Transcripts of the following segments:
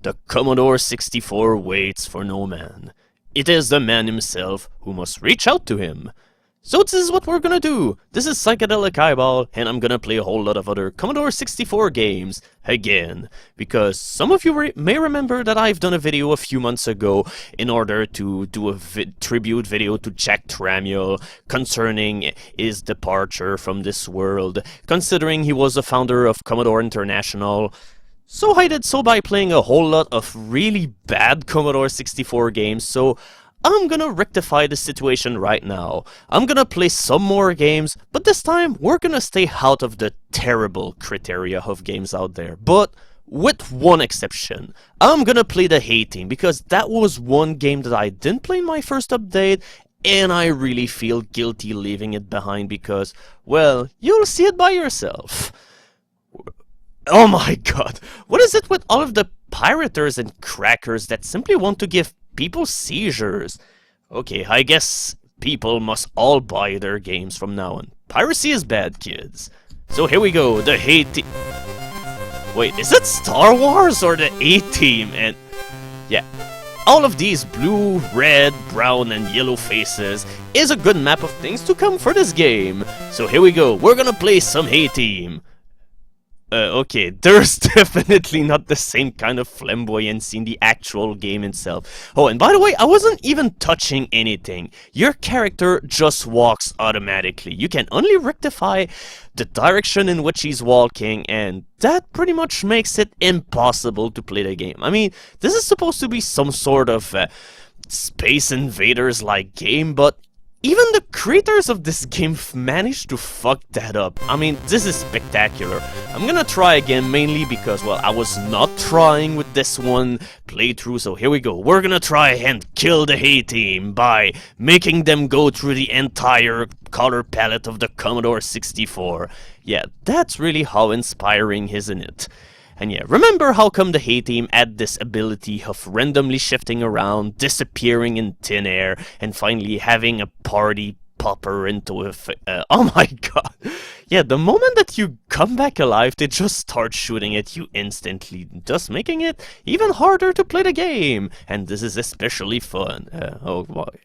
The Commodore 64 waits for no man. It is the man himself who must reach out to him. So this is what we're gonna do. This is Psychedelic Eyeball, and I'm gonna play a whole lot of other Commodore 64 games again. Because some of you may remember that I've done a video a few months ago in order to do a tribute video to Jack Tramiel concerning his departure from this world, considering he was the founder of Commodore International. So I did so by playing a whole lot of really bad Commodore 64 games, so I'm gonna rectify the situation right now. I'm gonna play some more games, but this time we're gonna stay out of the terrible criteria of games out there. But with one exception. I'm gonna play the A-Team, because that was one game that I didn't play in my first update, and I really feel guilty leaving it behind because, well, you'll see it by yourself. Oh my god, what is it with all of the pirators and crackers that simply want to give people seizures? Okay, I guess people must all buy their games from now on. Piracy is bad, kids. So here we go, the A-Team. Wait, is it Star Wars or the A-Team? And yeah, all of these blue, red, brown, and yellow faces is a good map of things to come for this game. So here we go, we're gonna play some A-Team. Okay, there's definitely not the same kind of flamboyancy in the actual game itself. Oh, and by the way, I wasn't even touching anything. Your character just walks automatically. You can only rectify the direction in which he's walking, and that pretty much makes it impossible to play the game. I mean, this is supposed to be some sort of Space Invaders-like game, but even the creators of this game managed to fuck that up. I mean, this is spectacular. I'm gonna try again, mainly because, well, I was not trying with this one playthrough, so here we go. We're gonna try and kill the A-Team by making them go through the entire color palette of the Commodore 64. Yeah, that's really how inspiring, isn't it? And yeah, remember how come the A-Team had this ability of randomly shifting around, disappearing in thin air, and finally having a party popper into a oh my god. Yeah, the moment that you come back alive, they just start shooting at you instantly, thus making it even harder to play the game. And this is especially fun. Oh boy.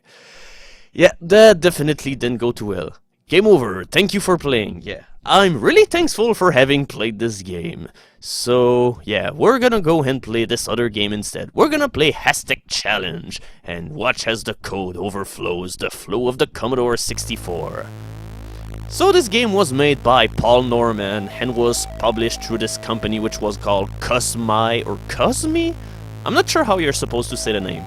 Yeah, that definitely didn't go too well. Game over. Thank you for playing. Yeah, I'm really thankful for having played this game. So, yeah, we're gonna go and play this other game instead. We're gonna play Aztec Challenge, and watch as the code overflows the flow of the Commodore 64. So this game was made by Paul Norman, and was published through this company which was called Cosmi, or Cosmi? I'm not sure how you're supposed to say the name.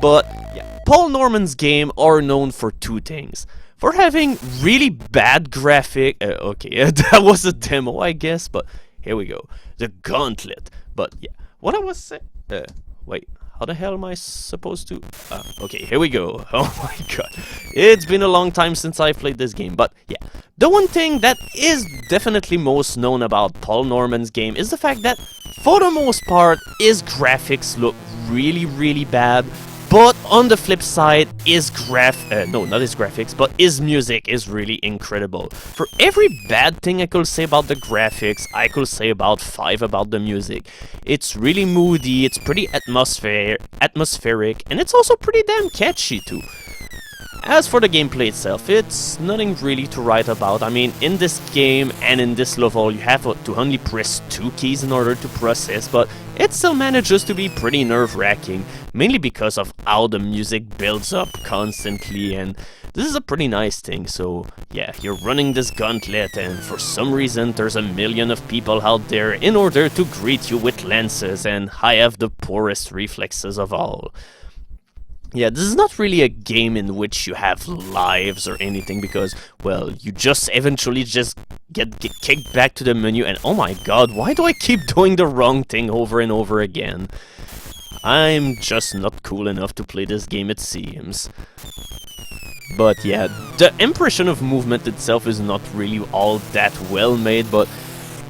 But, yeah, Paul Norman's game are known for two things. For having really bad graphic, okay, that was a demo, I guess, but here we go. The Gauntlet. But yeah, what I was saying, wait, how the hell am I supposed to, okay, here we go. Oh my god, it's been a long time since I played this game, but yeah. The one thing that is definitely most known about Paul Norman's game is the fact that, for the most part, his graphics look really bad. But on the flip side, his not his graphics, but his music is really incredible. For every bad thing I could say about the graphics, I could say about 5 about the music. It's really moody, it's pretty atmospheric, and it's also pretty damn catchy too. As for the gameplay itself, it's nothing really to write about. I mean, in this game and in this level, you have to only press 2 keys in order to process, but it still manages to be pretty nerve-wracking, mainly because of how the music builds up constantly, and this is a pretty nice thing. So yeah, you're running this gauntlet, and for some reason there's a million of people out there in order to greet you with lances, and I have the poorest reflexes of all. Yeah, this is not really a game in which you have lives or anything, because, well, you just eventually just get kicked back to the menu, and oh my god, why do I keep doing the wrong thing over and over again? I'm just not cool enough to play this game, it seems. But yeah, the impression of movement itself is not really all that well made, but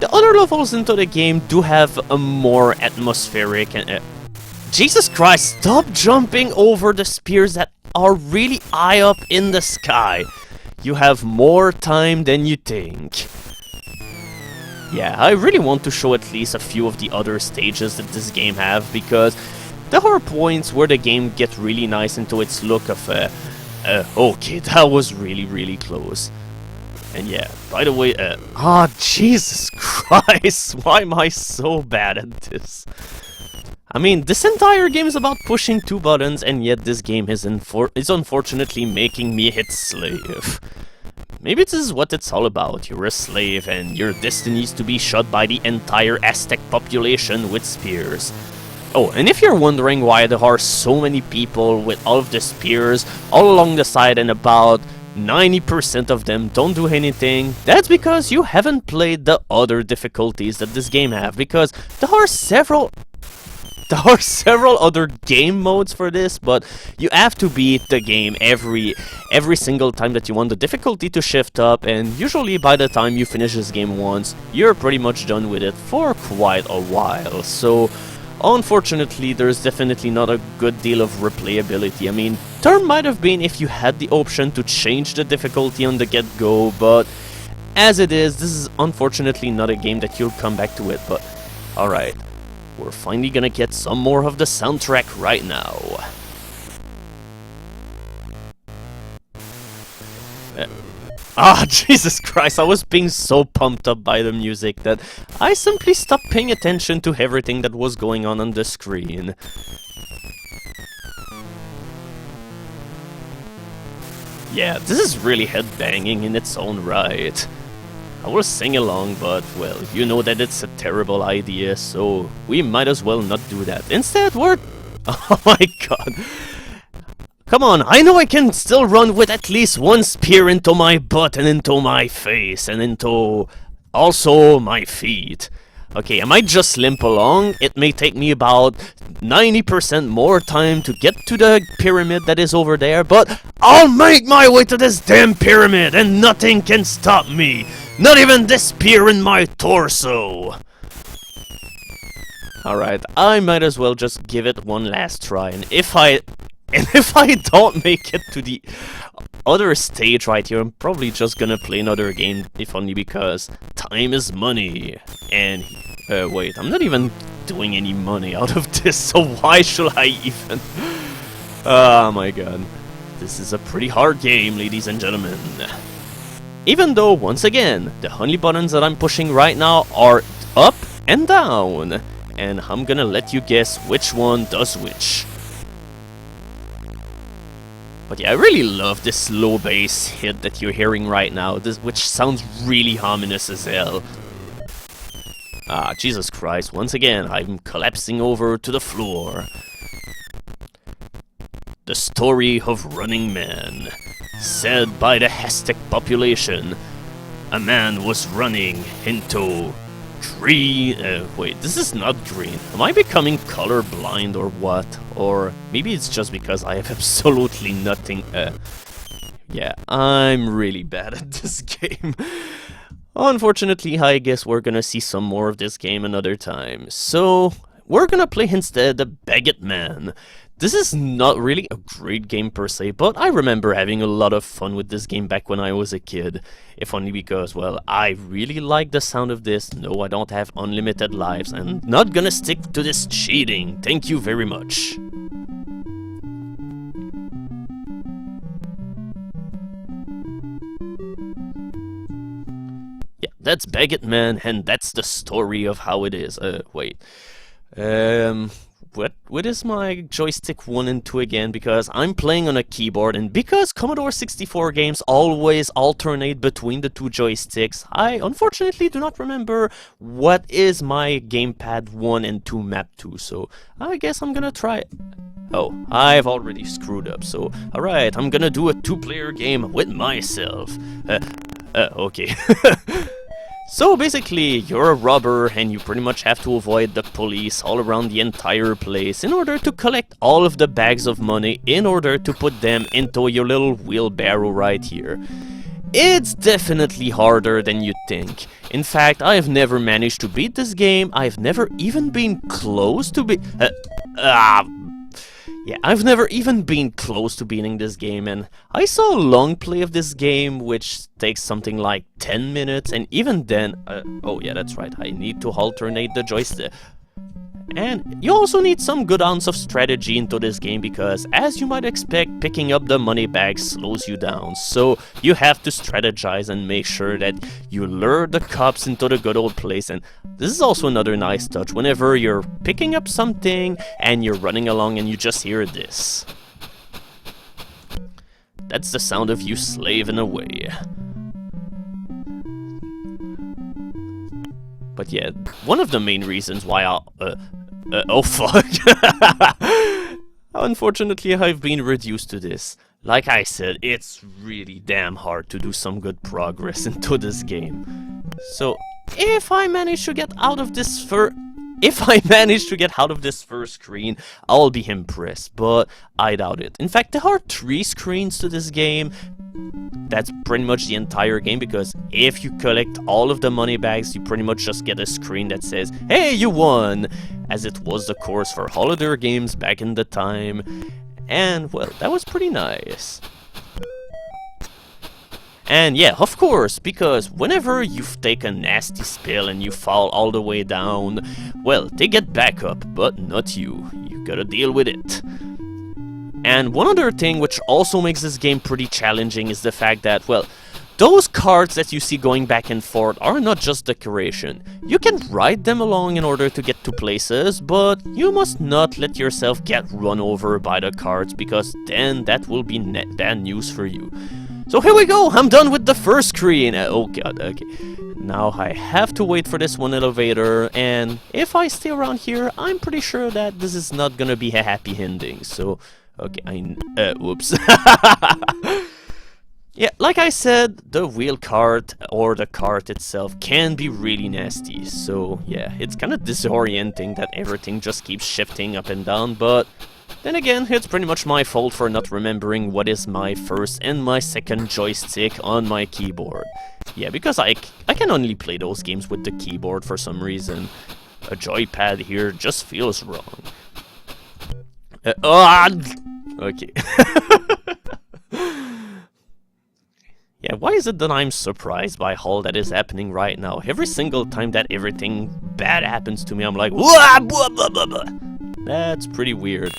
the other levels into the game do have a more atmospheric and Jesus Christ, stop jumping over the spears that are really high up in the sky. You have more time than you think. Yeah, I really want to show at least a few of the other stages that this game have, because there are points where the game gets really nice into its look of, okay, that was really close. And yeah, by the way, Jesus Christ, why am I so bad at this? I mean, this entire game is about pushing 2 buttons, and yet this game is unfortunately making me hit slave. Maybe this is what it's all about. You're a slave, and your destiny is to be shot by the entire Aztec population with spears. Oh, and if you're wondering why there are so many people with all of the spears all along the side and about 90% of them don't do anything, that's because you haven't played the other difficulties that this game have, because there are several other game modes for this, but you have to beat the game every single time that you want the difficulty to shift up, and usually by the time you finish this game once, you're pretty much done with it for quite a while. So unfortunately, there's definitely not a good deal of replayability. I mean, there might have been if you had the option to change the difficulty on the get-go, but as it is, this is unfortunately not a game that you'll come back to it. But alright, we're finally gonna get some more of the soundtrack right now. Jesus Christ, I was being so pumped up by the music that I simply stopped paying attention to everything that was going on the screen. Yeah, this is really headbanging in its own right. I will sing along, but, well, you know that it's a terrible idea, so we might as well not do that. Instead, we're... Oh my god. Come on, I know I can still run with at least one spear into my butt and into my face and into also my feet. Okay, I might just limp along. It may take me about 90% more time to get to the pyramid that is over there, but I'll make my way to this damn pyramid and nothing can stop me. Not even this spear in my torso. Alright, I might as well just give it one last try, and if I don't make it to the other stage right here, I'm probably just gonna play another game, if only because time is money. And, wait, I'm not even doing any money out of this, so why should I even? Oh my god. This is a pretty hard game, ladies and gentlemen. Even though, once again, the only buttons that I'm pushing right now are up and down. And I'm gonna let you guess which one does which. But yeah, I really love this low bass hit that you're hearing right now, which sounds really ominous as hell. Jesus Christ, once again, I'm collapsing over to the floor. The story of Running Man. Said by the Aztec population. A man was running into green... wait, this is not green. Am I becoming colorblind or what? Or maybe it's just because I have absolutely nothing... yeah, I'm really bad at this game. Unfortunately, I guess we're gonna see some more of this game another time. So, we're gonna play instead the Bagitman. This is not really a great game per se, but I remember having a lot of fun with this game back when I was a kid. If only because, well, I really like the sound of this. No, I don't have unlimited lives, and not gonna stick to this cheating. Thank you very much. Yeah, that's Bagitman, and that's the story of how it is. Wait. What is my joystick 1 and 2 again? Because I'm playing on a keyboard, and because Commodore 64 games always alternate between the 2 joysticks, I unfortunately do not remember what is my gamepad 1 and 2 map to, so I guess I'm gonna try it. Oh, I've already screwed up, so alright, I'm gonna do a 2-player game with myself. Okay. So basically, you're a robber and you pretty much have to avoid the police all around the entire place in order to collect all of the bags of money in order to put them into your little wheelbarrow right here. It's definitely harder than you'd think. In fact, I've never managed to beat this game. I've never even been close to Yeah, I've never even been close to beating this game, and I saw a long play of this game, which takes something like 10 minutes, and even then, oh yeah, that's right, I need to alternate the joystick. And you also need some good ounce of strategy into this game because, as you might expect, picking up the money bag slows you down. So you have to strategize and make sure that you lure the cops into the good old place. And this is also another nice touch. Whenever you're picking up something and you're running along and you just hear this. That's the sound of you slaving away. But yeah, one of the main reasons why oh fuck. Unfortunately, I've been reduced to this. Like I said, it's really damn hard to do some good progress into this game. So, if I manage to get out of this first screen, I'll be impressed, but I doubt it. In fact, there are 3 screens to this game. That's pretty much the entire game, because if you collect all of the money bags, you pretty much just get a screen that says, "Hey, you won!" As it was the course for holiday games back in the time. And, well, that was pretty nice. And yeah, of course, because whenever you take a nasty spill and you fall all the way down, well, they get back up, but not you. You gotta deal with it. And one other thing which also makes this game pretty challenging is the fact that, well, those cards that you see going back and forth are not just decoration. You can ride them along in order to get to places, but you must not let yourself get run over by the cards, because then that will be bad news for you. So here we go, I'm done with the first screen. Oh god, okay. Now I have to wait for this one elevator, and if I stay around here, I'm pretty sure that this is not gonna be a happy ending, so... Okay, whoops. Yeah, like I said, the wheel cart or the cart itself can be really nasty, so yeah, it's kind of disorienting that everything just keeps shifting up and down, but then again, it's pretty much my fault for not remembering what is my first and my second joystick on my keyboard. Yeah, because I can only play those games with the keyboard for some reason. A joypad here just feels wrong. Okay. Yeah, why is it that I'm surprised by all that is happening right now? Every single time that everything bad happens to me, I'm like, "Wah, blah, blah, blah, blah." That's pretty weird.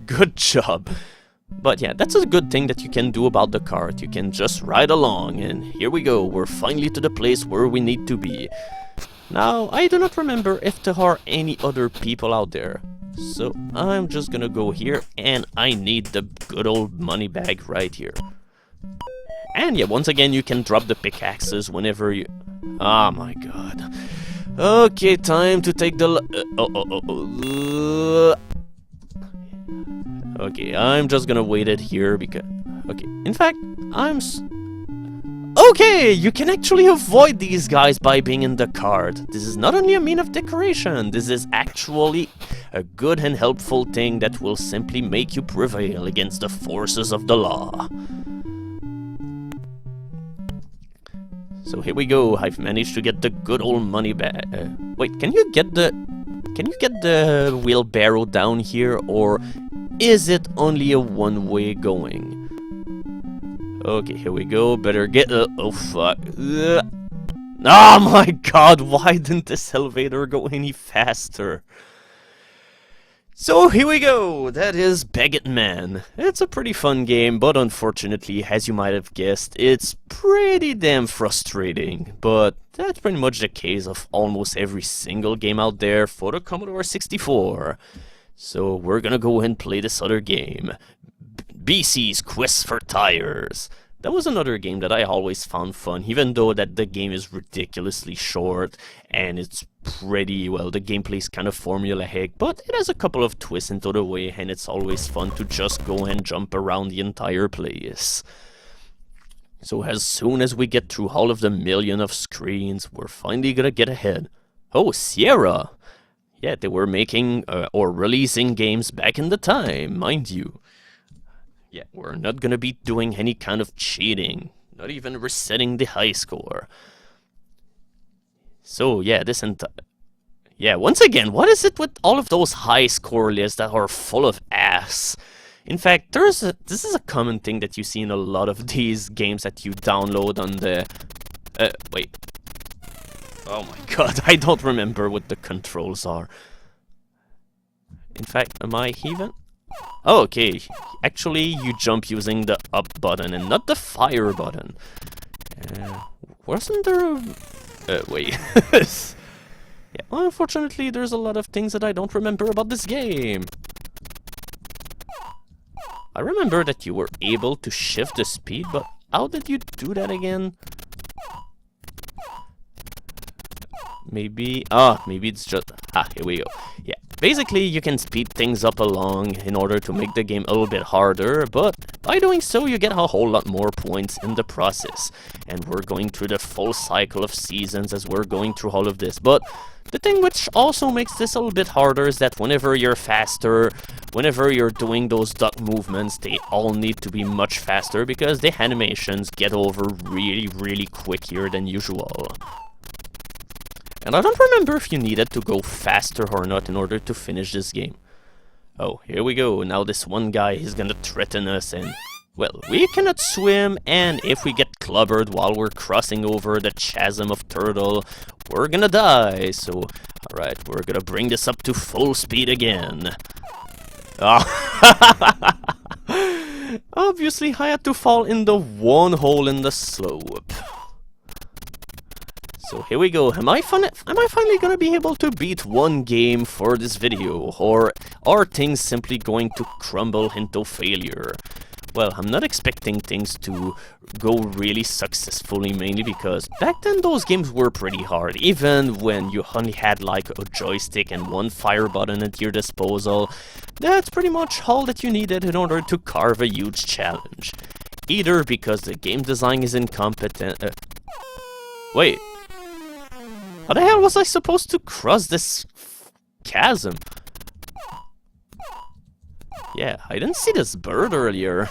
Good job. But yeah, that's a good thing that you can do about the cart. You can just ride along, and here we go. We're finally to the place where we need to be. Now, I do not remember if there are any other people out there. So, I'm just gonna go here, and I need the good old money bag right here. And yeah, once again, you can drop the pickaxes whenever you... Oh my god. Okay, time to take the... Okay, I'm just gonna wait it here because... Okay, in fact, Okay, you can actually avoid these guys by being in the cart. This is not only a mean of decoration, this is actually a good and helpful thing that will simply make you prevail against the forces of the law. So here we go, I've managed to get the good old money back. Wait, can you get the wheelbarrow down here, or is it only a one-way going? Okay, here we go, better get oh fuck. Oh my god, why didn't this elevator go any faster? So here we go, that is Bagitman. It's a pretty fun game, but unfortunately, as you might have guessed, it's pretty damn frustrating. But that's pretty much the case of almost every single game out there for the Commodore 64. So we're gonna go and play this other game. BC's Quest for Tires. That was another game that I always found fun, even though that the game is ridiculously short and it's pretty, well, the gameplay's kind of formulaic, but it has a couple of twists into the way, and it's always fun to just go and jump around the entire place. So as soon as we get through all of the million of screens, we're finally gonna get ahead. Oh, Sierra! Yeah, they were making or releasing games back in the time, mind you. Yeah, we're not gonna be doing any kind of cheating, not even resetting the high score. So yeah, Yeah, once again, what is it with all of those high score lists that are full of ass? In fact, this is a common thing that you see in a lot of these games that you download on the... wait. Oh my god, I don't remember what the controls are. In fact, am I even? Oh, okay. Actually, you jump using the up button and not the fire button. Wasn't there a... wait. Yeah, well, unfortunately, there's a lot of things that I don't remember about this game. I remember that you were able to shift the speed, but how did you do that again? Maybe... maybe it's just... here we go. Yeah, basically you can speed things up along in order to make the game a little bit harder, but by doing so you get a whole lot more points in the process. And we're going through the full cycle of seasons as we're going through all of this, but the thing which also makes this a little bit harder is that whenever you're faster, whenever you're doing those duck movements, they all need to be much faster because the animations get over really quicker than usual. And I don't remember if you needed to go faster or not in order to finish this game. Oh, here we go. Now this one guy is gonna threaten us and... well, we cannot swim, and if we get clobbered while we're crossing over the chasm of turtle, we're gonna die. So, alright, we're gonna bring this up to full speed again. Oh. Obviously, I had to fall in the one hole in the slope. So here we go. Am I finally gonna be able to beat one game for this video, or are things simply going to crumble into failure? Well, I'm not expecting things to go really successfully, mainly because back then those games were pretty hard, even when you only had like a joystick and one fire button at your disposal. That's pretty much all that you needed in order to carve a huge challenge. Either because the game design is incompetent... wait. How the hell was I supposed to cross this chasm? Yeah, I didn't see this bird earlier.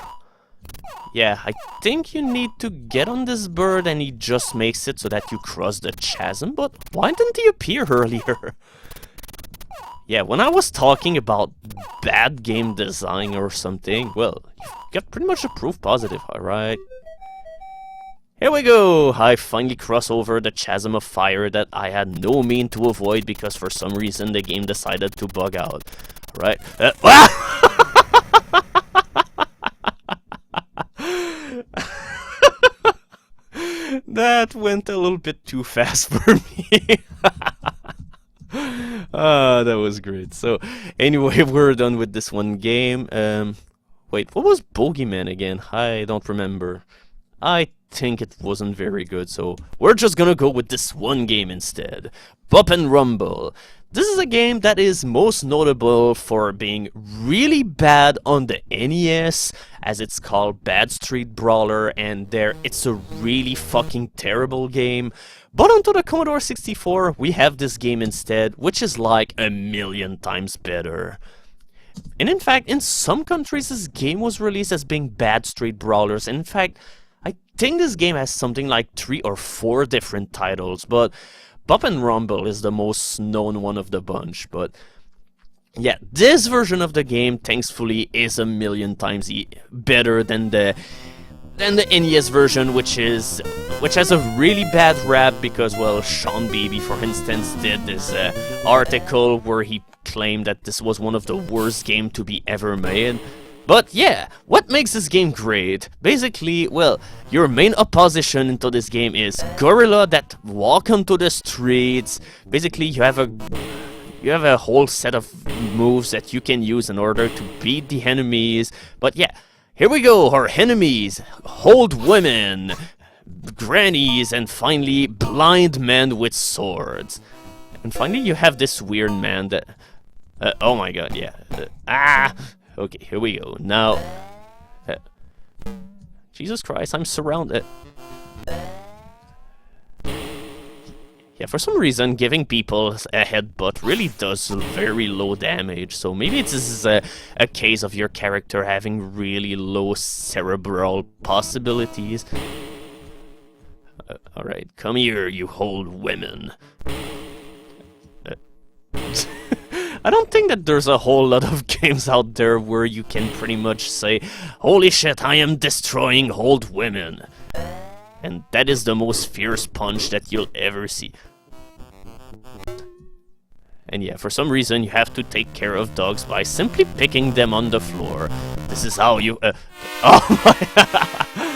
Yeah, I think you need to get on this bird and he just makes it so that you cross the chasm, but why didn't he appear earlier? Yeah, when I was talking about bad game design or something, well, you've got pretty much a proof positive, alright? Here we go! I finally cross over the chasm of fire that I had no mean to avoid because for some reason the game decided to bug out. Alright. That went a little bit too fast for me. That was great. So, anyway, we're done with this one game. Wait, what was Bogeyman again? I don't remember. I think it wasn't very good, so we're just gonna go with this one game instead. Bop and Rumble. This is a game that is most notable for being really bad on the NES, as it's called Bad Street Brawler, and there it's a really fucking terrible game. But onto the Commodore 64, we have this game instead, which is like 1,000,000 times better. And in fact, in some countries this game was released as being Bad Street Brawlers. In fact, I think this game has something like 3 or 4 different titles, but Bop and Rumble is the most known one of the bunch. But yeah, this version of the game, thankfully, is 1,000,000 times better than the NES version, which has a really bad rap because, well, Sean Beebe, for instance, did this article where he claimed that this was one of the worst games to be ever made. But yeah, what makes this game great? Basically, well, your main opposition into this game is gorilla that walk onto the streets. Basically, you have a whole set of moves that you can use in order to beat the enemies. But yeah, here we go, our enemies: old women, grannies, and finally blind men with swords. And finally, you have this weird man that... oh my god, yeah. Okay, here we go. Now, Jesus Christ, I'm surrounded. Yeah, for some reason, giving people a headbutt really does very low damage. So maybe this is a case of your character having really low cerebral possibilities. Alright, come here, you old women. I don't think that there's a whole lot of games out there where you can pretty much say, holy shit, I am destroying old women. And that is the most fierce punch that you'll ever see. And yeah, for some reason you have to take care of dogs by simply picking them on the floor. This is how you... oh my...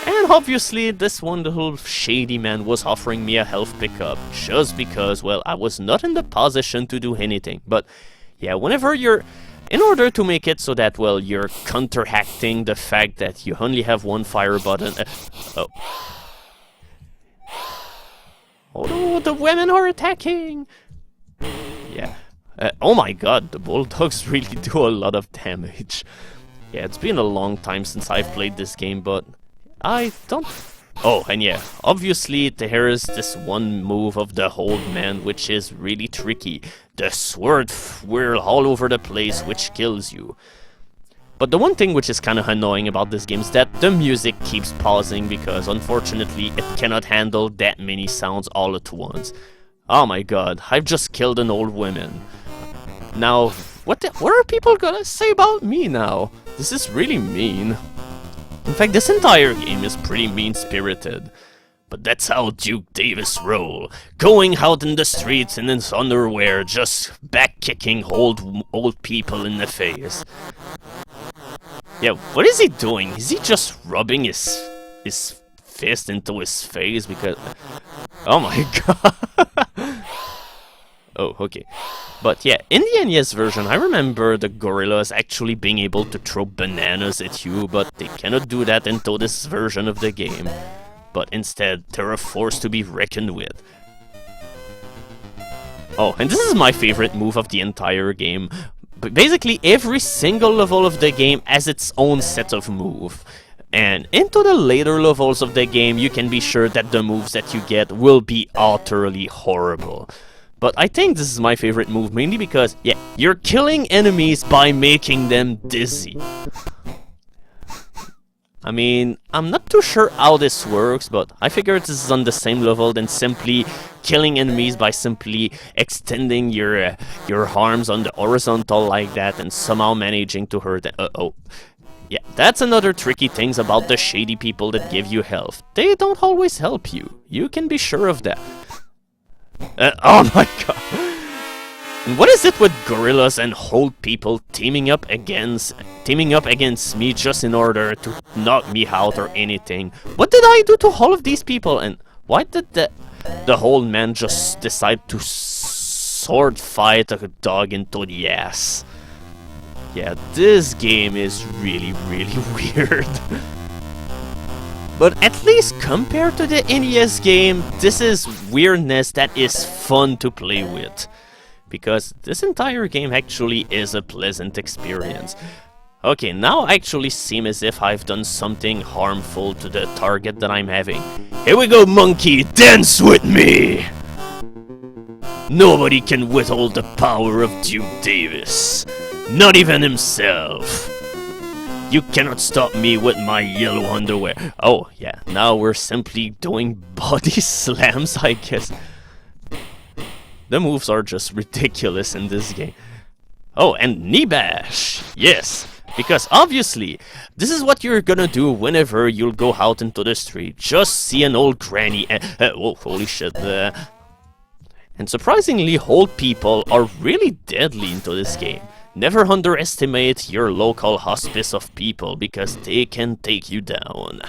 And obviously this one little shady man was offering me a health pickup just because, well, I was not in the position to do anything. But yeah, whenever you're... In order to make it so that, well, you're counteracting the fact that you only have one fire button... oh. Oh no, the women are attacking! Yeah. Oh my god, the bulldogs really do a lot of damage. Yeah, it's been a long time since I've played this game, but I don't... Oh, and yeah, obviously there is this one move of the old man which is really tricky. The sword whirl all over the place which kills you. But the one thing which is kind of annoying about this game is that the music keeps pausing because unfortunately it cannot handle that many sounds all at once. Oh my god, I've just killed an old woman. Now, what are people gonna say about me now? This is really mean. In fact, this entire game is pretty mean-spirited. But that's how Duke Davis roll. Going out in the streets in his underwear, just back-kicking old people in the face. Yeah, what is he doing? Is he just rubbing his fist into his face because... Oh my god. Oh, okay. But yeah, in the NES version, I remember the gorillas actually being able to throw bananas at you, but they cannot do that into this version of the game. But instead, they're a force to be reckoned with. Oh, and this is my favorite move of the entire game. But basically, every single level of the game has its own set of moves. And into the later levels of the game, you can be sure that the moves that you get will be utterly horrible. But I think this is my favorite move mainly because, yeah, you're killing enemies by making them dizzy. I mean, I'm not too sure how this works, but I figured this is on the same level than simply killing enemies by simply extending your arms on the horizontal like that and somehow managing to hurt them. Uh-oh. Yeah, that's another tricky thing about the shady people that give you health. They don't always help you. You can be sure of that. Oh my god. And what is it with gorillas and old people teaming up against me just in order to knock me out or anything? What did I do to all of these people? And why did the whole man just decide to sword fight a dog into the ass? Yeah, this game is really, really weird. But at least compared to the NES game, this is weirdness that is fun to play with. Because this entire game actually is a pleasant experience. Okay, now I actually seem as if I've done something harmful to the target that I'm having. Here we go, monkey, dance with me! Nobody can withhold the power of Duke Davis. Not even himself. You cannot stop me with my yellow underwear. Oh, yeah, now we're simply doing body slams, I guess. The moves are just ridiculous in this game. Oh, and knee bash. Yes, because obviously, this is what you're gonna do whenever you'll go out into the street. Just see an old granny and... oh, holy shit. And surprisingly, old people are really deadly into this game. Never underestimate your local hospice of people, because they can take you down.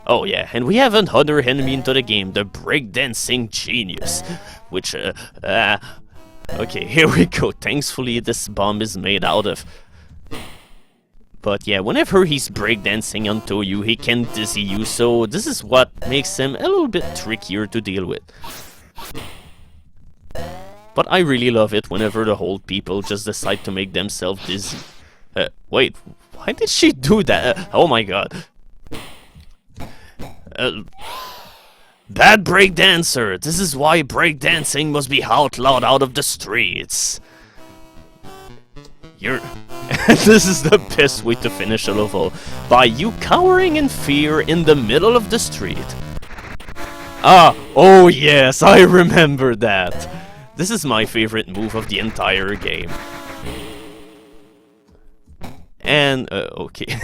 Oh yeah, and we have another enemy into the game, the breakdancing genius. Which, okay, here we go. Thankfully, this bomb is made out of... But yeah, whenever he's breakdancing onto you, he can dizzy you, so this is what makes him a little bit trickier to deal with. But I really love it whenever the old people just decide to make themselves dizzy. Wait, why did she do that? Oh my god. Bad breakdancer! This is why breakdancing must be outlawed out of the streets. This is the best way to finish a level. By you cowering in fear in the middle of the street. Ah, oh yes, I remember that. This is my favorite move of the entire game. And, okay.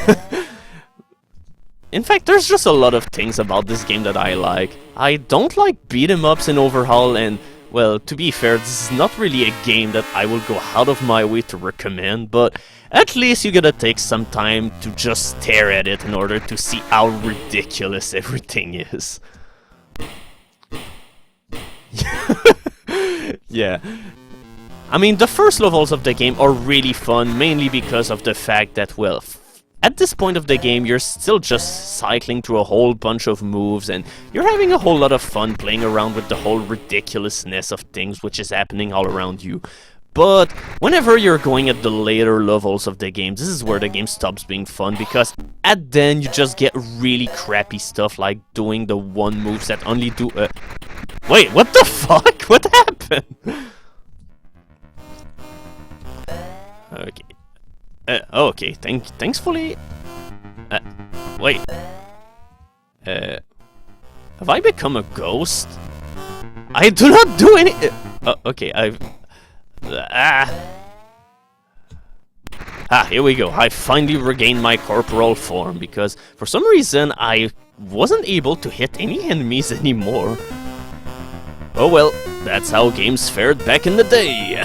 In fact, there's just a lot of things about this game that I like. I don't like beat-em-ups in overhaul, and, well, to be fair, this is not really a game that I will go out of my way to recommend, but at least you gotta take some time to just stare at it in order to see how ridiculous everything is. Yeah. I mean, the first levels of the game are really fun, mainly because of the fact that, well, at this point of the game, you're still just cycling through a whole bunch of moves, and you're having a whole lot of fun playing around with the whole ridiculousness of things which is happening all around you. But whenever you're going at the later levels of the game, this is where the game stops being fun, because at then you just get really crappy stuff like doing the one moves that only do Wait, what the fuck? What happened? Okay. Okay, thankfully... wait. Have I become a ghost? I do not do any... okay, here we go. I finally regained my corporal form, because for some reason I wasn't able to hit any enemies anymore. Oh well, that's how games fared back in the day.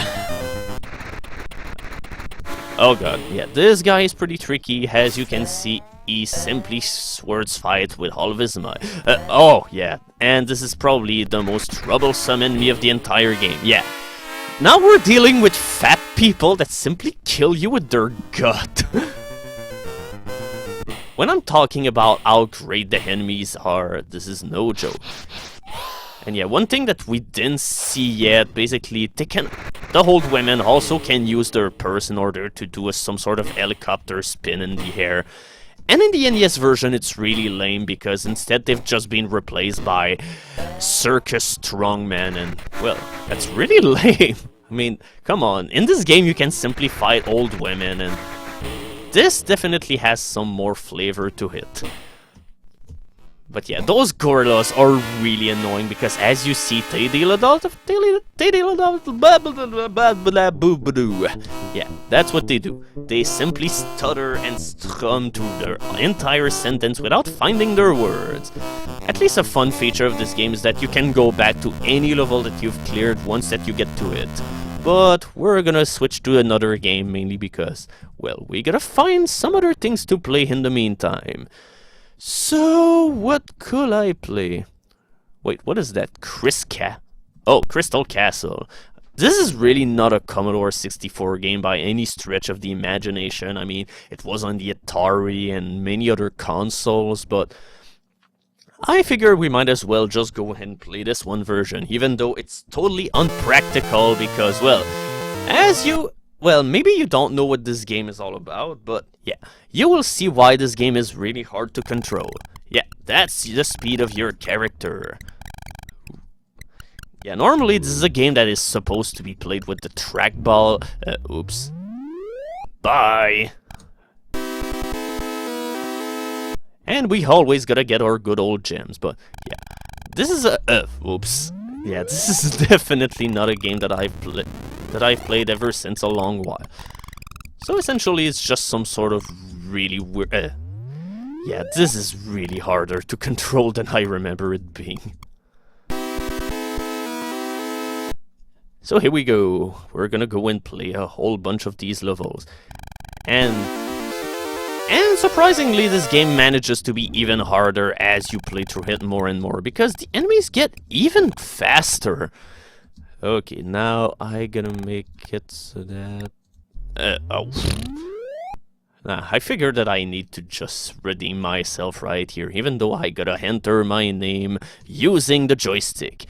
Oh god, yeah, this guy is pretty tricky. As you can see, he simply swords fight with all of his might. Oh yeah, and this is probably the most troublesome enemy of the entire game. Yeah, now we're dealing with fat people that simply kill you with their gut. When I'm talking about how great the enemies are, this is no joke. And yeah, one thing that we didn't see yet, basically, the old women also can use their purse in order to do some sort of helicopter spin in the air. And in the NES version, it's really lame, because instead they've just been replaced by circus strongmen, and, well, that's really lame. I mean, come on, in this game you can simply fight old women, and this definitely has some more flavor to it. But yeah, those gorillas are really annoying, because as you see, they deal a lot of yeah, that's what they do. They simply stutter and strum through their entire sentence without finding their words. At least a fun feature of this game is that you can go back to any level that you've cleared once that you get to it. But we're gonna switch to another game, mainly because, well, we gotta find some other things to play in the meantime. So, what could I play? Wait, what is that? Oh, Crystal Castle. This is really not a Commodore 64 game by any stretch of the imagination. I mean, it was on the Atari and many other consoles, but I figure we might as well just go ahead and play this one version, even though it's totally unpractical because, well, well, maybe you don't know what this game is all about, but yeah, you will see why this game is really hard to control. Yeah, that's the speed of your character. Yeah, normally this is a game that is supposed to be played with the trackball. Oops. Bye. And we always gotta get our good old gems, but yeah, this is oops. Yeah, this is definitely not a game that I've played ever since a long while. So essentially, it's just some sort of really weird. Yeah, this is really harder to control than I remember it being. So here we go. We're gonna go and play a whole bunch of these levels, and surprisingly, this game manages to be even harder as you play through it more and more, because the enemies get even faster. Okay, now I gotta make it so that... oh. Nah, I figured that I need to just redeem myself right here, even though I gotta enter my name using the joystick.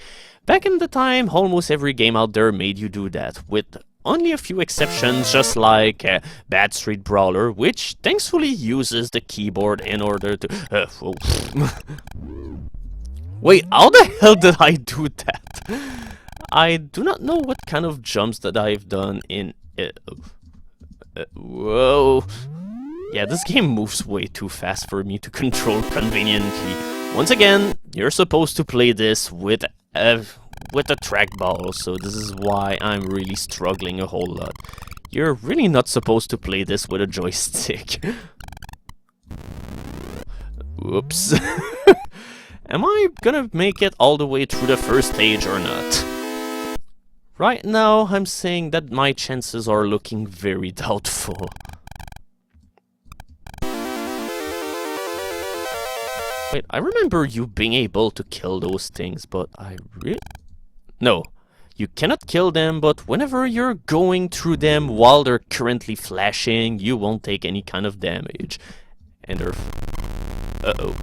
Back in the time, almost every game out there made you do that, with only a few exceptions, just like Bad Street Brawler, which thankfully uses the keyboard in order to... Wait, how the hell did I do that? I do not know what kind of jumps that I've done in... whoa... Yeah, this game moves way too fast for me to control conveniently. Once again, you're supposed to play this with with a trackball, so this is why I'm really struggling a whole lot. You're really not supposed to play this with a joystick. Whoops. Am I gonna make it all the way through the first stage or not? Right now, I'm saying that my chances are looking very doubtful. Wait, I remember you being able to kill those things, but I really... No, you cannot kill them, but whenever you're going through them while they're currently flashing, you won't take any kind of damage. And they're... Uh-oh.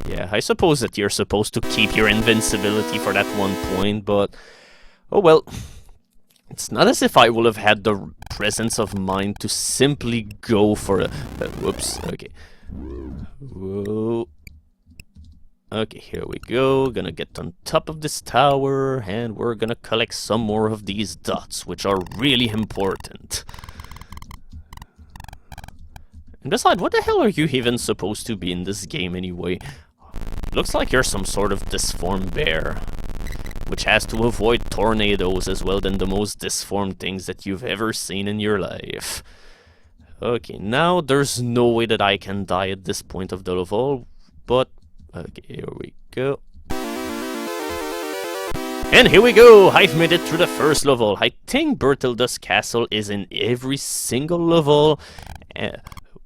Yeah, I suppose that you're supposed to keep your invincibility for that one point, but... Oh well. It's not as if I will have had the presence of mind to simply go for a... whoops, okay. Whoa. Okay, here we go. Gonna get on top of this tower, and we're gonna collect some more of these dots, which are really important. And besides, what the hell are you even supposed to be in this game anyway? Looks like you're some sort of disformed bear, which has to avoid tornadoes as well than the most disformed things that you've ever seen in your life. Okay, now there's no way that I can die at this point of the level, but... Okay, here we go. And here we go! I've made it through the first level. I think Bertilda's castle is in every single level.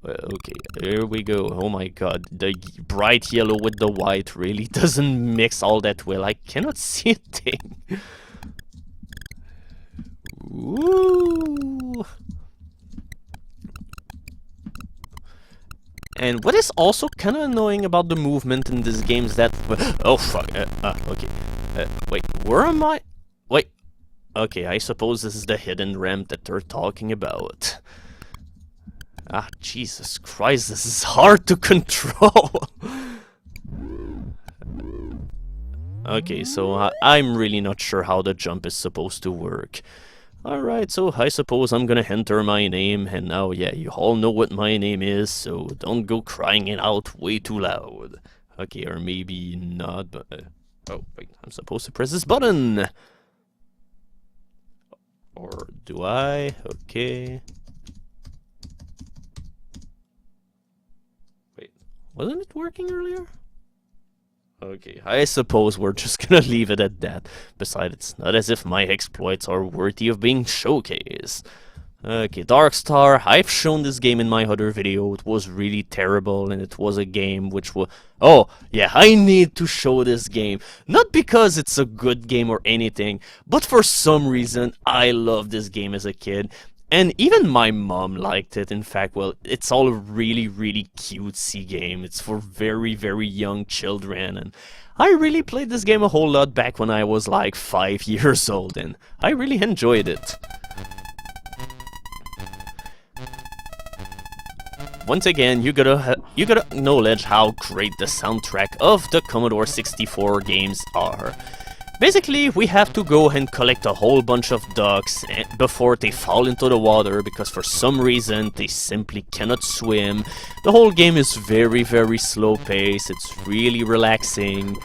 Okay, here we go. Oh my god, the bright yellow with the white really doesn't mix all that well. I cannot see a thing. Ooh. And what is also kind of annoying about the movement in this game is that... Oh, fuck. Okay. Wait, where am I? Wait. Okay, I suppose this is the hidden ramp that they're talking about. Ah, Jesus Christ, this is hard to control. Okay, so I'm really not sure how the jump is supposed to work. Alright, so I suppose I'm gonna enter my name, and now, yeah, you all know what my name is, so don't go crying it out way too loud. Okay, or maybe not, but... oh, wait, I'm supposed to press this button! Or do I? Okay... Wasn't it working earlier? Okay, I suppose we're just gonna leave it at that. Besides, it's not as if my exploits are worthy of being showcased. Okay, Darkstar, I've shown this game in my other video. It was really terrible, and it was a game which was... Oh, yeah, I need to show this game. Not because it's a good game or anything, but for some reason, I loved this game as a kid. And even my mom liked it. In fact, well, it's all a really, really cutesy game. It's for very, very young children. And I really played this game a whole lot back when I was like 5 years old. And I really enjoyed it. Once again, you gotta acknowledge how great the soundtrack of the Commodore 64 games are. Basically, we have to go and collect a whole bunch of ducks before they fall into the water, because for some reason they simply cannot swim. The whole game is very, very slow paced, it's really relaxing.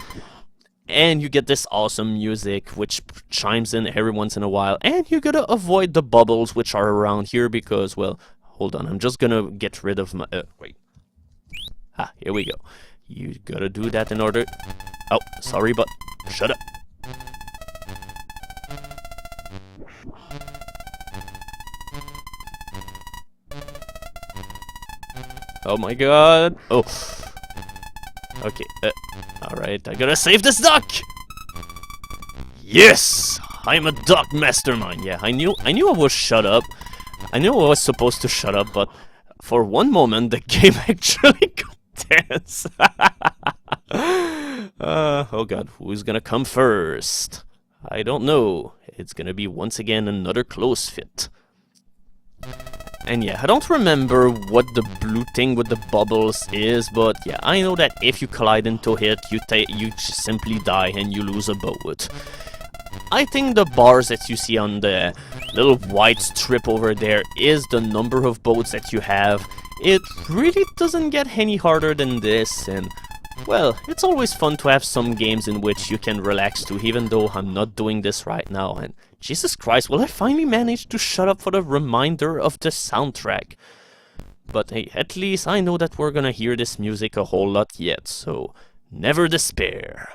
And you get this awesome music which chimes in every once in a while. And you gotta avoid the bubbles which are around here because, well, hold on, I'm just gonna get rid of my... wait. Ah, here we go. You gotta do that in order... Oh, sorry, but shut up. Oh my god. Oh. Okay. Alright, I gotta save this duck! Yes! I'm a duck mastermind. Yeah, I knew I was shut up. I knew I was supposed to shut up, but for one moment the game actually got tense. Oh god, who's gonna come first? I don't know. It's gonna be once again another close fit. And yeah, I don't remember what the blue thing with the bubbles is, but yeah, I know that if you collide into it, you simply die and you lose a boat. I think the bars that you see on the little white strip over there is the number of boats that you have. It really doesn't get any harder than this, and Well, it's always fun to have some games in which you can relax to, even though I'm not doing this right now. And Jesus Christ, will I finally manage to shut up for the reminder of the soundtrack? But hey, at least I know that we're gonna hear this music a whole lot yet, so never despair.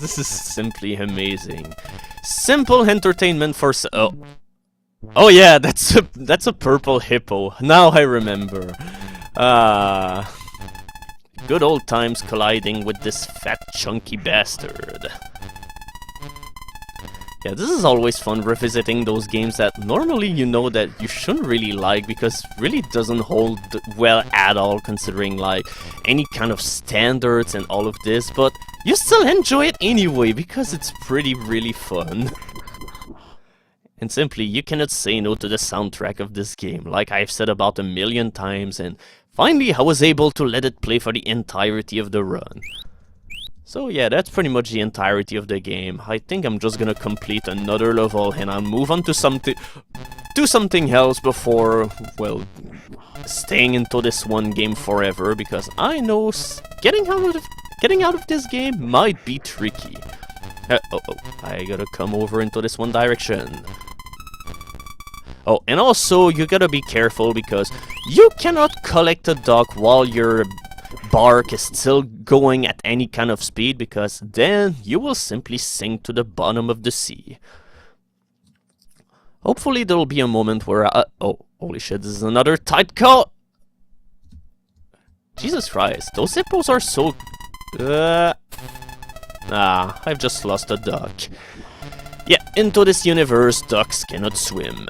This is simply amazing. Simple entertainment for oh yeah, that's a purple hippo. Now I remember. Good old times colliding with this fat chunky bastard. Yeah, this is always fun revisiting those games that normally you know that you shouldn't really like because it really doesn't hold well at all considering like any kind of standards and all of this, but you still enjoy it anyway because it's really fun. And simply, you cannot say no to the soundtrack of this game, like I've said about 1,000,000 times, and finally I was able to let it play for the entirety of the run. So yeah, that's pretty much the entirety of the game. I think I'm just gonna complete another level and I'll move on to something else before, well, staying into this one game forever, because I know getting out of this game might be tricky. I gotta come over into this one direction. Oh, and also you gotta be careful because you cannot collect a duck while your bark is still going at any kind of speed, because then you will simply sink to the bottom of the sea. Hopefully there'll be a moment where oh, holy shit, this is another tight call! Jesus Christ, those hippos are so... I've just lost a duck. Yeah, into this universe, ducks cannot swim.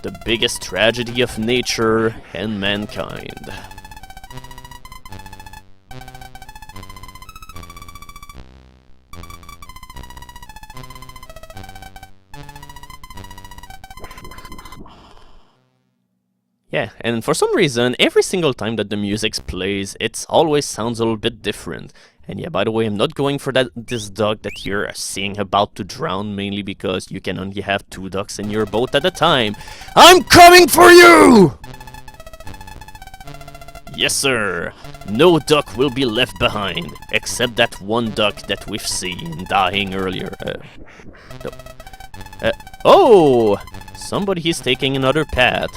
The biggest tragedy of nature and mankind. Yeah, and for some reason, every single time that the music plays, it always sounds a little bit different. And yeah, by the way, I'm not going for this duck that you're seeing about to drown, mainly because you can only have 2 ducks in your boat at a time. I'm coming for you! Yes, sir. No duck will be left behind, except that one duck that we've seen dying earlier. Oh! Somebody is taking another path.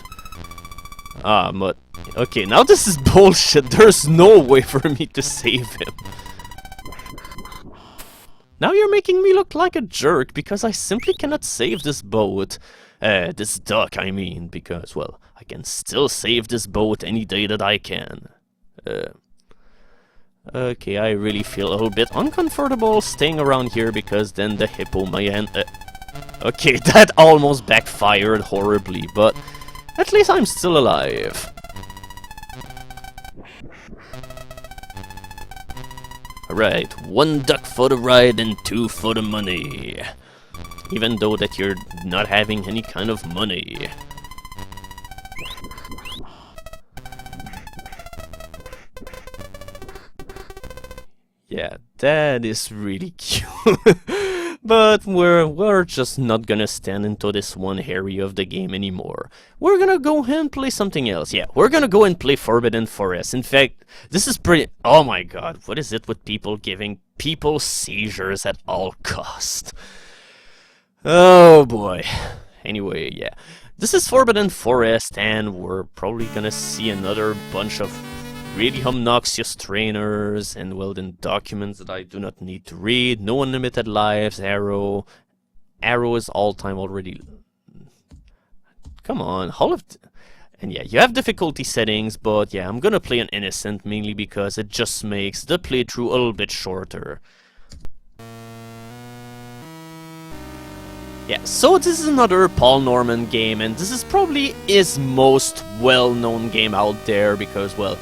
But... okay, now this is bullshit. There's no way for me to save him. Now you're making me look like a jerk, because I simply cannot save this boat. This duck, I mean, because, well, I can still save this boat any day that I can. Okay, I really feel a little bit uncomfortable staying around here, because then the hippo may end... okay, that almost backfired horribly, but at least I'm still alive. Alright, 1 duck for the ride and 2 for the money. Even though that you're not having any kind of money. Yeah, that is really cute. But we're just not gonna stand into this one area of the game anymore. We're gonna go ahead and play something else. Yeah, we're gonna go and play Forbidden Forest. In fact, this is pretty... oh my god, what is it with people giving people seizures at all cost? Oh boy. Anyway, yeah. This is Forbidden Forest, and we're probably gonna see another bunch of really obnoxious trainers, and well then documents that I do not need to read. No unlimited lives, arrow is all time already. Come on, and yeah, you have difficulty settings, but yeah, I'm gonna play an innocent mainly because it just makes the playthrough a little bit shorter. Yeah, so this is another Paul Norman game, and this is probably his most well-known game out there because, well,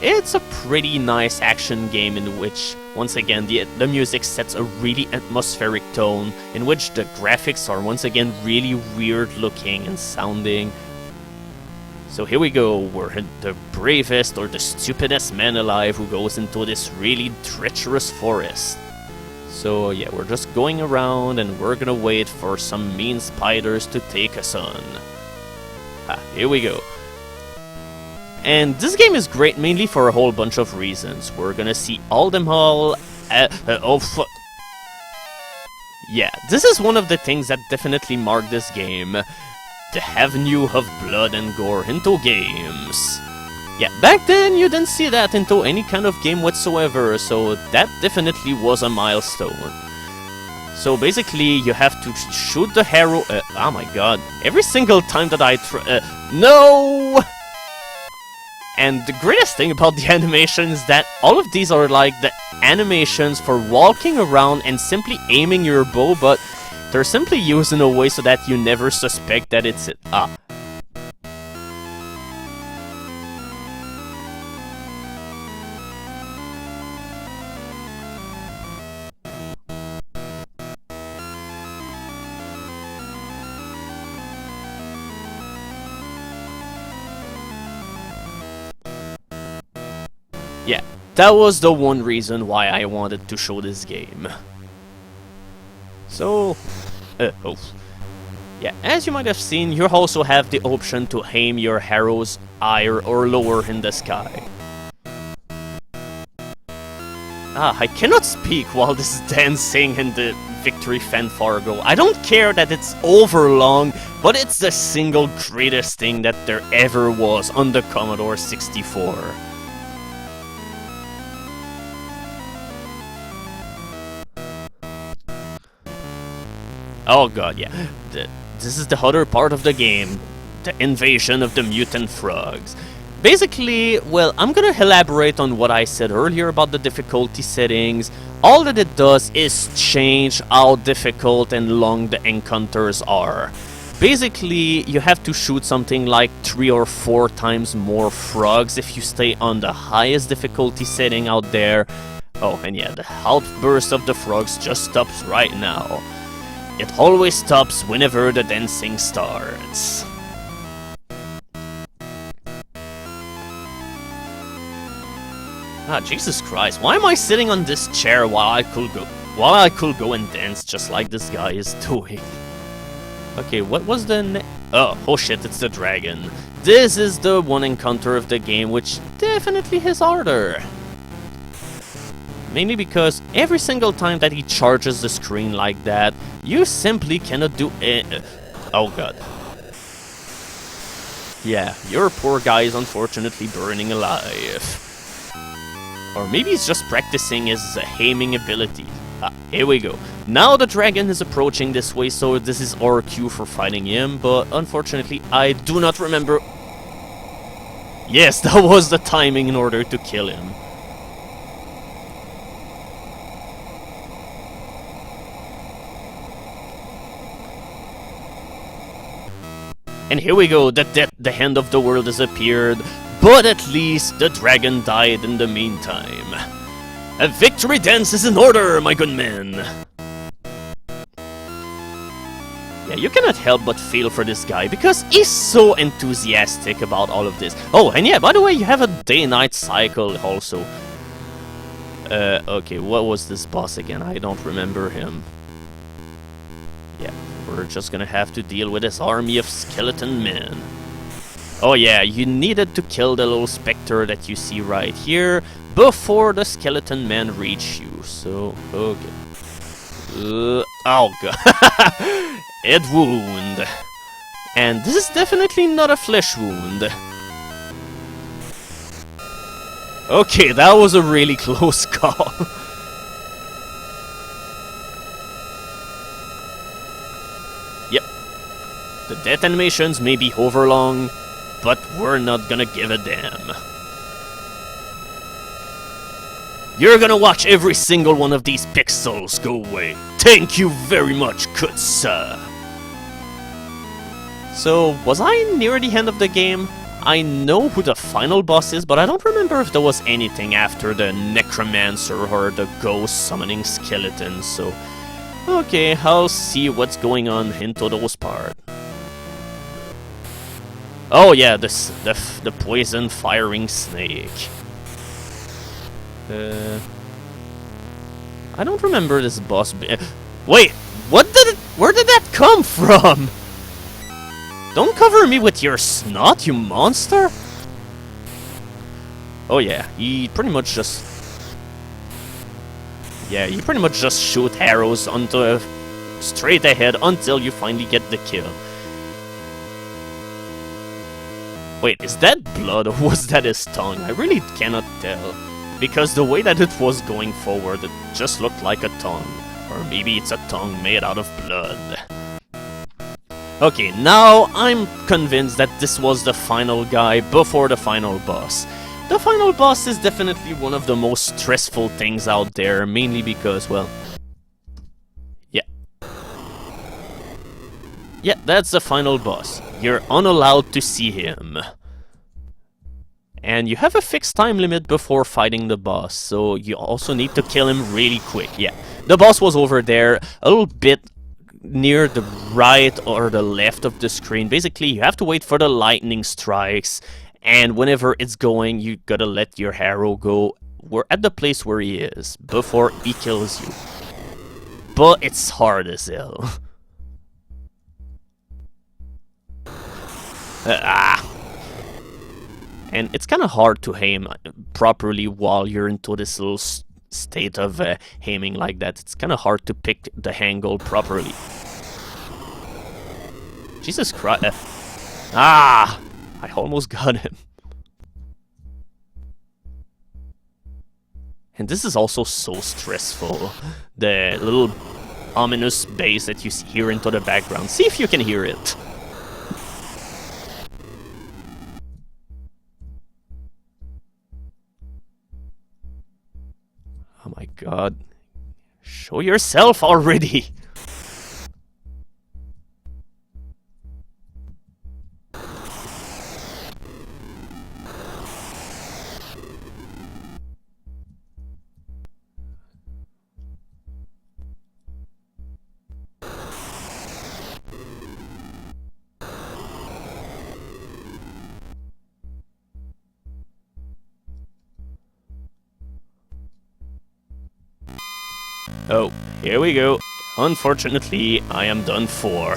it's a pretty nice action game in which, once again, the music sets a really atmospheric tone, in which the graphics are once again really weird looking and sounding. So here we go, we're the bravest or the stupidest man alive who goes into this really treacherous forest. So yeah, we're just going around and we're gonna wait for some mean spiders to take us on. Here we go. And this game is great mainly for a whole bunch of reasons. We're gonna see all them all... Yeah, this is one of the things that definitely mark this game. The avenue of blood and gore into games. Yeah, back then you didn't see that into any kind of game whatsoever, so that definitely was a milestone. So basically, you have to shoot the hero. Oh my god! Every single time that I no. And the greatest thing about the animation is that all of these are like the animations for walking around and simply aiming your bow, but they're simply used in a way so that you never suspect that it's it. Yeah, that was the one reason why I wanted to show this game. So, yeah, as you might have seen, you also have the option to aim your arrows higher or lower in the sky. I cannot speak while this is dancing and the victory fanfare go. I don't care that it's over long, but it's the single greatest thing that there ever was on the Commodore 64. Oh god, yeah. This is the other part of the game. The invasion of the mutant frogs. Basically, well, I'm gonna elaborate on what I said earlier about the difficulty settings. All that it does is change how difficult and long the encounters are. Basically, you have to shoot something like 3 or 4 times more frogs if you stay on the highest difficulty setting out there. Oh, and yeah, the outburst of the frogs just stops right now. It always stops whenever the dancing starts. Jesus Christ, why am I sitting on this chair while I could go and dance just like this guy is doing? Okay, what was the oh shit, it's the dragon. This is the one encounter of the game which definitely is harder. Mainly because every single time that he charges the screen like that, you simply cannot do it. Oh god. Yeah, your poor guy is unfortunately burning alive. Or maybe he's just practicing his aiming ability. Here we go. Now the dragon is approaching this way, so this is our cue for fighting him, but unfortunately I do not remember... Yes, that was the timing in order to kill him. And here we go, the end of the world has appeared, but at least the dragon died in the meantime. A victory dance is in order, my good man! Yeah, you cannot help but feel for this guy, because he's so enthusiastic about all of this. Oh, and yeah, by the way, you have a day-night cycle also. Okay, what was this boss again? I don't remember him. Yeah. We're just gonna have to deal with this army of skeleton men. Oh yeah, you needed to kill the little specter that you see right here before the skeleton men reach you. So, okay. Oh god. Head wound. And this is definitely not a flesh wound. Okay, that was a really close call. The death animations may be overlong, but we're not gonna give a damn. You're gonna watch every single one of these pixels go away. Thank you very much, good sir. So, was I near the end of the game? I know who the final boss is, but I don't remember if there was anything after the necromancer or the ghost summoning skeletons, so... Okay, I'll see what's going on into those parts. Oh yeah, the poison firing snake. I don't remember this boss. Wait, where did that come from? Don't cover me with your snot, you monster! Oh yeah, he pretty much just... Yeah, you pretty much just shoot arrows onto straight ahead until you finally get the kill. Wait, is that blood or was that his tongue? I really cannot tell. Because the way that it was going forward, it just looked like a tongue. Or maybe it's a tongue made out of blood. Okay, now I'm convinced that this was the final guy before the final boss. The final boss is definitely one of the most stressful things out there, mainly because, well... Yeah. Yeah, that's the final boss. You're unallowed to see him. And you have a fixed time limit before fighting the boss, so you also need to kill him really quick. Yeah, the boss was over there, a little bit near the right or the left of the screen. Basically, you have to wait for the lightning strikes, and whenever it's going, you gotta let your arrow go. We're at the place where he is, before he kills you. But it's hard as hell. And it's kind of hard to aim properly while you're into this little state of aiming like that. It's kind of hard to pick the angle properly. Jesus Christ. I almost got him. And this is also so stressful. The little ominous bass that you hear into the background. See if you can hear it. Oh my god. Show yourself already! Oh, here we go. Unfortunately, I am done for.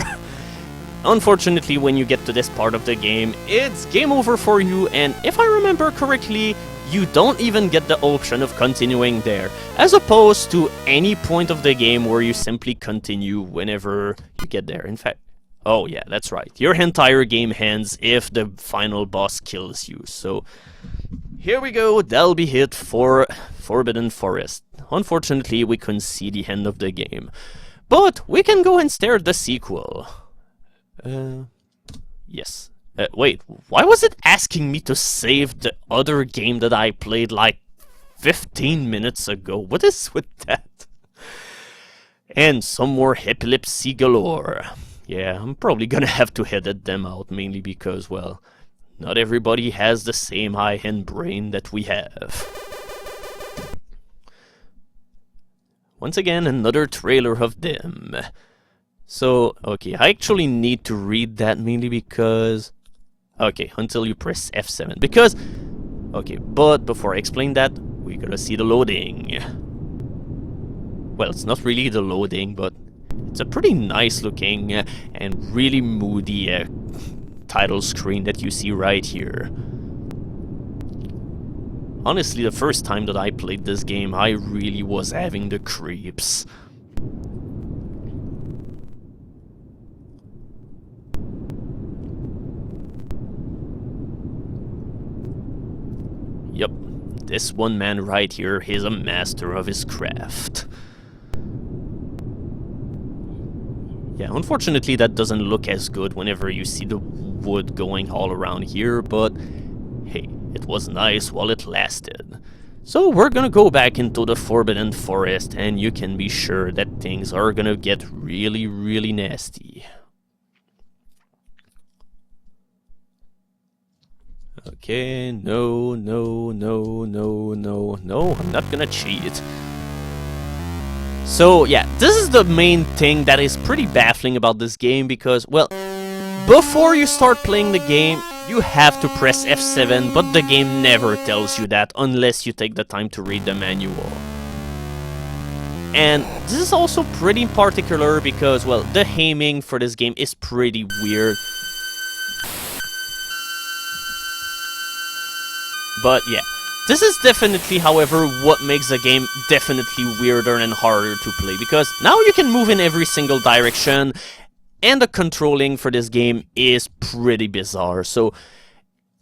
Unfortunately, when you get to this part of the game, it's game over for you, and if I remember correctly, you don't even get the option of continuing there, as opposed to any point of the game where you simply continue whenever you get there. In fact, oh yeah, that's right. Your entire game ends if the final boss kills you, so... Here we go, that'll be it for Forbidden Forest. Unfortunately, we couldn't see the end of the game. But we can go and stare at the sequel. Yes. Wait, why was it asking me to save the other game that I played like 15 minutes ago? What is with that? And some more epilepsy galore. Yeah, I'm probably gonna have to edit them out, mainly because, well... Not everybody has the same high-end brain that we have. Once again, another trailer of them. So, okay, I actually need to read that mainly because... Okay, until you press F7. Because... Okay, but before I explain that, we gotta see the loading. Well, it's not really the loading, but it's a pretty nice looking and really moody title screen that you see right here. Honestly, the first time that I played this game, I really was having the creeps. Yep, this one man right here is a master of his craft. Yeah, unfortunately that doesn't look as good whenever you see the wood going all around here, but hey, it was nice while it lasted. So we're gonna go back into the Forbidden Forest, and you can be sure that things are gonna get really, really nasty. Okay, no, I'm not gonna cheat. So yeah, this is the main thing that is pretty baffling about this game because, well, before you start playing the game, you have to press F7, but the game never tells you that unless you take the time to read the manual. And this is also pretty particular because, well, the aiming for this game is pretty weird. But yeah, this is definitely, however, what makes the game definitely weirder and harder to play, because now you can move in every single direction, and the controlling for this game is pretty bizarre. So,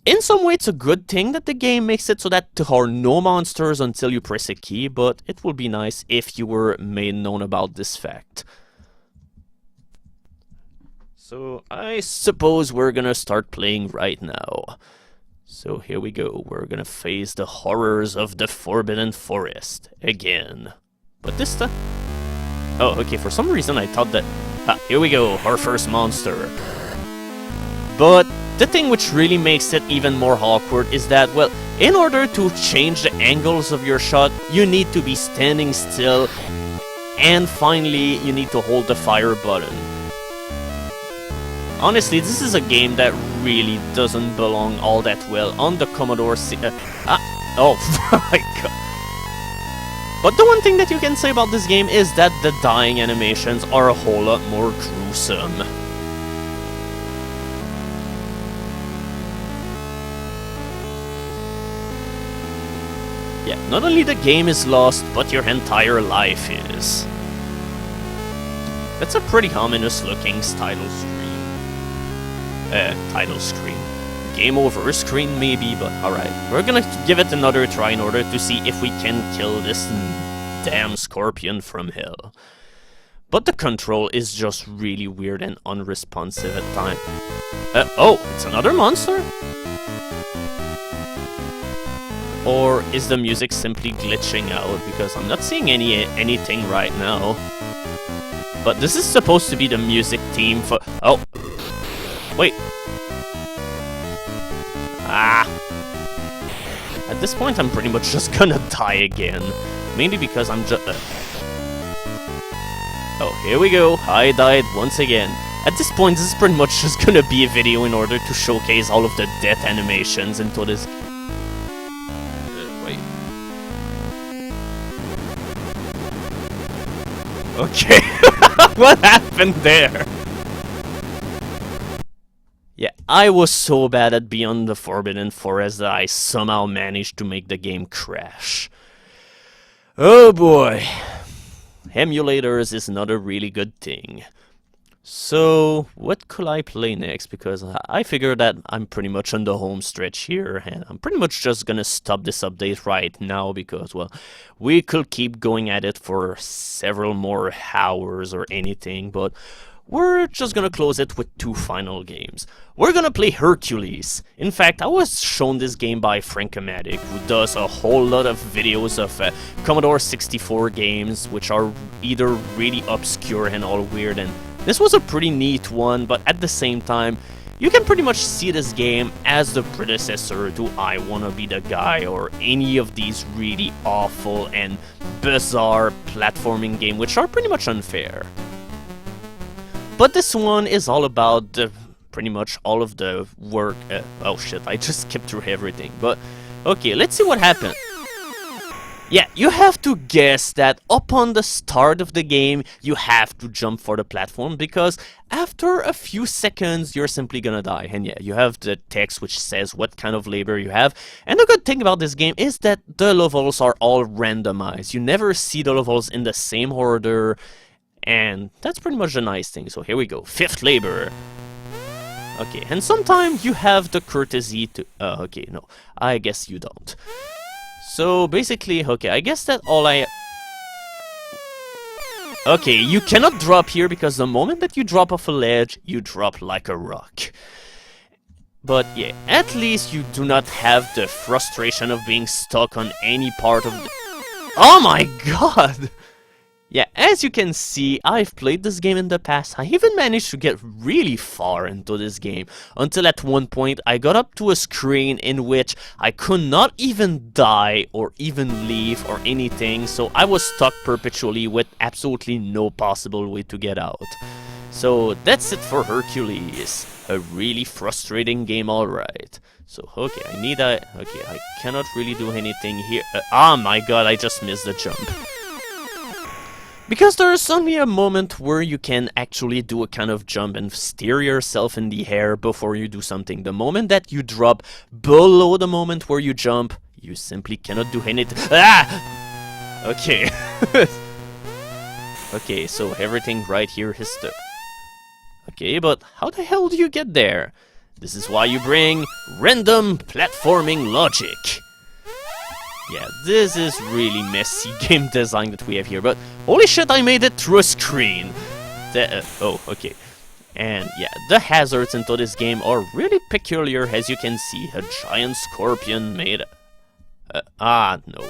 in some way, it's a good thing that the game makes it so that there are no monsters until you press a key, but it would be nice if you were made known about this fact. So, I suppose we're gonna start playing right now. So here we go, we're gonna face the horrors of the Forbidden Forest again. But this time... Oh, okay, for some reason I thought that... Ah, here we go, our first monster. But the thing which really makes it even more awkward is that, well, in order to change the angles of your shot, you need to be standing still, and finally, you need to hold the fire button. Honestly, this is a game that really doesn't belong all that well on the Commodore oh my god. But the one thing that you can say about this game is that the dying animations are a whole lot more gruesome. Yeah, not only the game is lost, but your entire life is. That's a pretty ominous looking title screen. Title screen. Game over screen maybe, but alright. We're gonna give it another try in order to see if we can kill this damn scorpion from hell. But the control is just really weird and unresponsive at times. Oh, it's another monster? Or is the music simply glitching out? Because I'm not seeing anything right now. But this is supposed to be the music theme for... Oh! Wait. Ah. At this point, I'm pretty much just gonna die again. Mainly because I'm just... Oh, here we go. I died once again. At this point, this is pretty much just gonna be a video in order to showcase all of the death animations into this... Wait. Okay. What happened there? Yeah, I was so bad at Beyond the Forbidden Forest that I somehow managed to make the game crash. Oh boy. Emulators is not a really good thing. So, what could I play next? Because I figure that I'm pretty much on the home stretch here, and I'm pretty much just gonna stop this update right now because, well, we could keep going at it for several more hours or anything, but we're just gonna close it with two final games. We're gonna play Hercules. In fact, I was shown this game by Frankomatic, who does a whole lot of videos of Commodore 64 games, which are either really obscure and all weird, and this was a pretty neat one, but at the same time, you can pretty much see this game as the predecessor to I Wanna Be the Guy or any of these really awful and bizarre platforming games, which are pretty much unfair. But this one is all about pretty much all of the work. Oh shit, I just skipped through everything. But okay, let's see what happened. Yeah, you have to guess that upon the start of the game, you have to jump for the platform because after a few seconds, you're simply gonna die. And yeah, you have the text which says what kind of labor you have. And the good thing about this game is that the levels are all randomized. You never see the levels in the same order. And that's pretty much a nice thing. So here we go. Fifth labor. Okay, and sometimes you have the courtesy to... okay, no. I guess you don't. So basically, okay, I guess that all I... Okay, you cannot drop here because the moment that you drop off a ledge, you drop like a rock. But yeah, at least you do not have the frustration of being stuck on any part of the... Oh my god! Yeah, as you can see, I've played this game in the past. I even managed to get really far into this game, until at one point I got up to a screen in which I could not even die or even leave or anything, so I was stuck perpetually with absolutely no possible way to get out. So that's it for Hercules. A really frustrating game, alright. So, okay, I cannot really do anything here. Oh my god, I just missed the jump. Because there's only a moment where you can actually do a kind of jump and steer yourself in the air before you do something. The moment that you drop below the moment where you jump, you simply cannot do anything. Ah! Okay. Okay, so everything right here is stuck. Okay, but how the hell do you get there? This is why you bring random platforming logic. Yeah, this is really messy game design that we have here, but holy shit, I made it through a screen! Oh, okay. And yeah, the hazards into this game are really peculiar, as you can see. A giant scorpion made... no.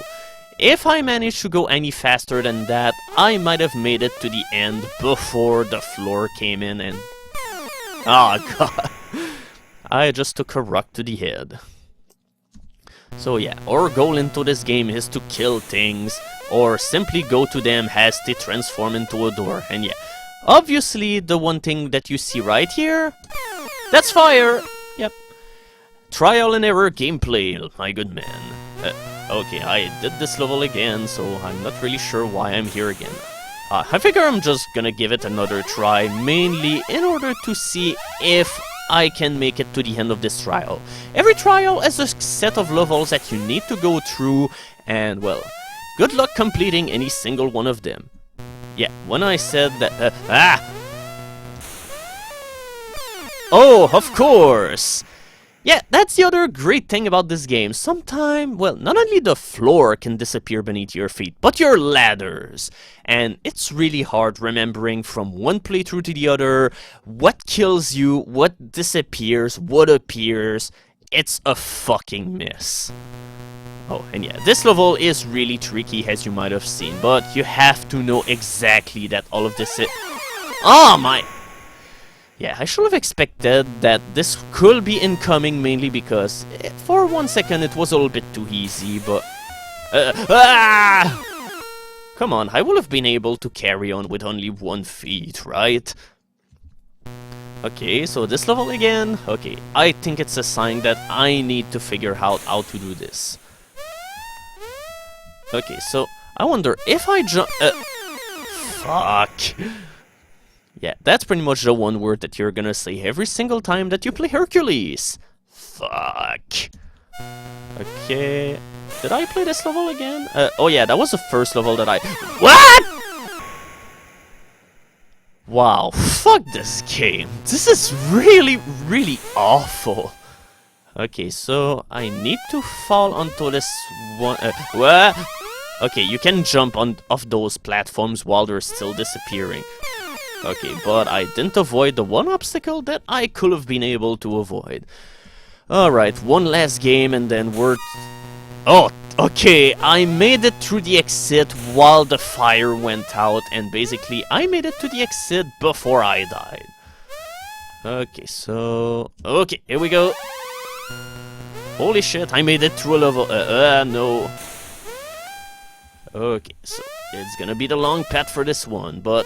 If I managed to go any faster than that, I might have made it to the end before the floor came in and... Oh god. I just took a rock to the head. So yeah, our goal into this game is to kill things, or simply go to them as they transform into a door. And yeah, obviously the one thing that you see right here, that's fire! Yep. Trial and error gameplay, my good man. Okay, I did this level again, so I'm not really sure why I'm here again. I figure I'm just gonna give it another try, mainly in order to see if I can make it to the end of this trial. Every trial has a set of levels that you need to go through, and well, good luck completing any single one of them. Yeah, when I said that... Oh, of course! Yeah, that's the other great thing about this game. Sometimes, well, not only the floor can disappear beneath your feet, but your ladders. And it's really hard remembering from one playthrough to the other what kills you, what disappears, what appears. It's a fucking mess. Oh, and yeah, this level is really tricky, as you might have seen, but you have to know exactly that all of this is... Oh my... Yeah, I should have expected that this could be incoming, mainly because for 1 second it was a little bit too easy, but... Come on, I would have been able to carry on with only 1 feet, right? Okay, so this level again. Okay, I think it's a sign that I need to figure out how to do this. Okay, so I wonder if I jump... Fuck... Yeah, that's pretty much the one word that you're gonna say every single time that you play Hercules. Fuck. Okay. Did I play this level again? Oh yeah, that was the first level that I... What?! Wow, fuck this game. This is really, really awful. Okay, so I need to fall onto this one... what? Okay, you can jump on off those platforms while they're still disappearing. Okay, but I didn't avoid the one obstacle that I could have been able to avoid. Alright, one last game and then we're... Oh, okay, I made it through the exit while the fire went out, and basically I made it to the exit before I died. Okay, so... Okay, here we go. Holy shit, I made it through a level... no. Okay, so it's gonna be the long path for this one, but...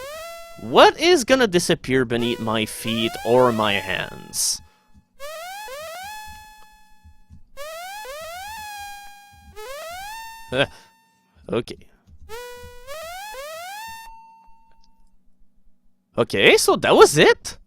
What is gonna disappear beneath my feet or my hands? Okay. Okay, so that was it?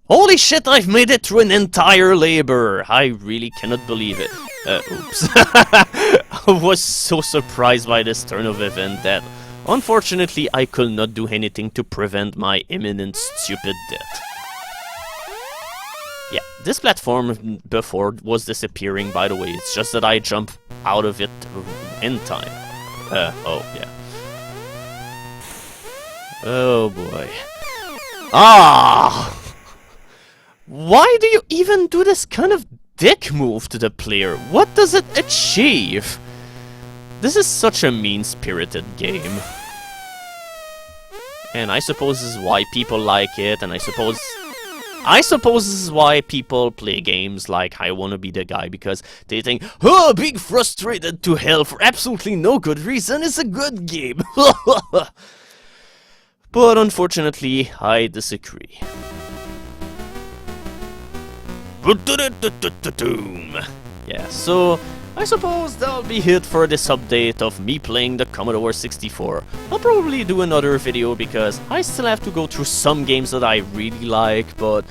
Holy shit, I've made it through an entire labor! I really cannot believe it. Oops. I was so surprised by this turn of event that... Unfortunately, I could not do anything to prevent my imminent stupid death. Yeah, this platform before was disappearing, by the way. It's just that I jumped out of it in time. Oh, yeah. Oh, boy. Ah! Why do you even do this kind of dick move to the player? What does it achieve? This is such a mean-spirited game. And I suppose this is why people like it, and I suppose this is why people play games like I Wanna Be the Guy, because they think, oh, being frustrated to hell for absolutely no good reason is a good game. But unfortunately, I disagree. Yeah, so I suppose that'll be it for this update of me playing the Commodore 64. I'll probably do another video because I still have to go through some games that I really like, but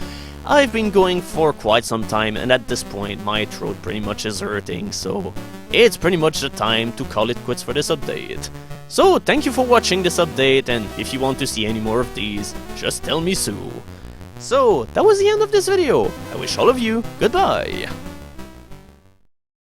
I've been going for quite some time, and at this point my throat pretty much is hurting, so it's pretty much the time to call it quits for this update. So thank you for watching this update, and if you want to see any more of these, just tell me so. So that was the end of this video. I wish all of you goodbye.